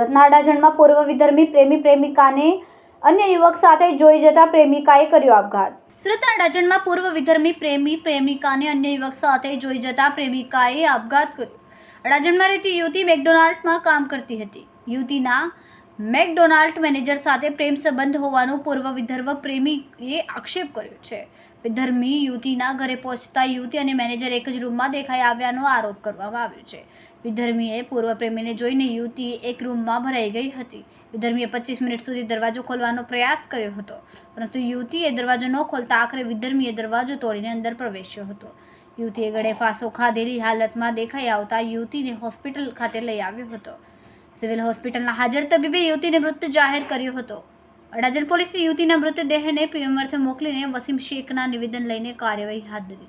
સુરતના અડાજણમાં પૂર્વ વિધર્મી પ્રેમી પ્રેમિકાને અન્ય યુવક સાથે જોઈ જતા પ્રેમિકાએ કર્યો આપઘાત. સુરતના અડાજણમાં પૂર્વ વિધર્મી પ્રેમી પ્રેમિકાને અન્ય યુવક સાથે જોઈ જતા પ્રેમિકાએ આપઘાત કર્યો. અડાજણમાં રહેતી યુવતી મેકડોનાલ્ડમાં કામ કરતી હતી. યુવતીના મેકડોનાલ્ડ મેનેજર સાથે પ્રેમ સંબંધ હોવાનો પૂર્વ વિધર્મ પ્રેમીએ આક્ષેપ કર્યો છે. વિધર્મી યુવતીના ઘરે પહોંચતા યુવતી અને મેનેજર એક જ રૂમમાં દેખાઈ આવ્યાનો આરોપ કરવામાં આવ્યો છે. વિધર્મીએ પૂર્વ પ્રેમીને જોઈને યુવતી એક રૂમમાં ભરાઈ ગઈ હતી. વિધર્મીએ 25 મિનિટ સુધી દરવાજો ખોલવાનો પ્રયાસ કર્યો હતો, પરંતુ યુવતીએ દરવાજો ન ખોલતા આખરે વિધર્મીએ દરવાજો તોડીને અંદર પ્રવેશ્યો હતો. યુવતીએ ગળે ફાંસો ખાધેલી હાલતમાં દેખાઈ આવતા યુવતીને હોસ્પિટલ ખાતે લઈ આવ્યો હતો. સિવિલ હોસ્પિટલના હાજર તબીબે યુવતીને મૃત જાહેર કર્યો હતો. અડાજણ પોલીસે યુવતીના મૃતદેહને પીએમ અર્થે મોકલીને વસીમ શેખના નિવેદન લઈને કાર્યવાહી હાથ ધરી છે.